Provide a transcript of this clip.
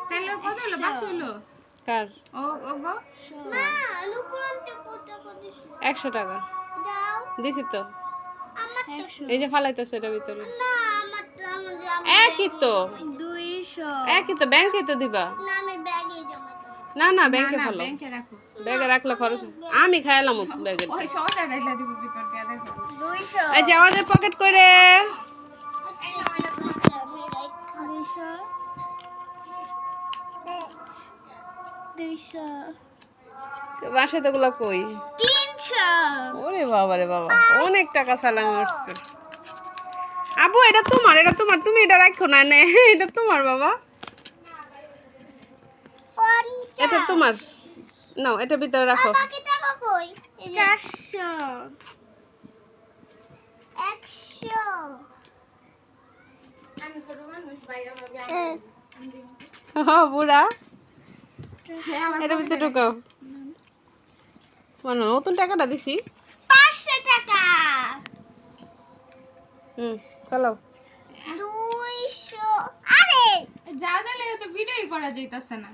সেলের কত হলো 500 হলো কার ও ও গো মা অনুপুরন্তে কত টাকা দিছো 100 টাকা দাও দিছি তো আমার এই যে ফালাইতেছে এটার ভিতরে না আমার একই তো 200 একই তো ব্যাংকে তো দিবা না আমি ব্যাগে জমা দেব না না ব্যাংকে না ফেলো ব্যাংকে রাখো ব্যাগে রাখলে খরচ আমি খাইলাম ব্যাগে ওই 100 টাকা রাইলা দিব ভিতর দিয়া দেখো 200 এই যে আমাদের পকেট করে বাসায় তো গুলা কই 300 ওরে বাবা রে বাবা অনেক টাকা সালামি উঠছে আবু এটা তোমার তুমি এটা রাখো না নে এটা তোমার বাবা এটা তোমার নাও এটা ভিতরে রাখো বাকি টাকা কই 400 100 আমি ছোট মানুষ ভাইয়া ভাবি হ্যাঁ বুড়া এটা ভিতরে ঢুকাও মানে নতুন টাকাটা দিছি 500 টাকা ফেলাও 200 আরে যা দিলে তো ভিডিওই করা যাইতাছে না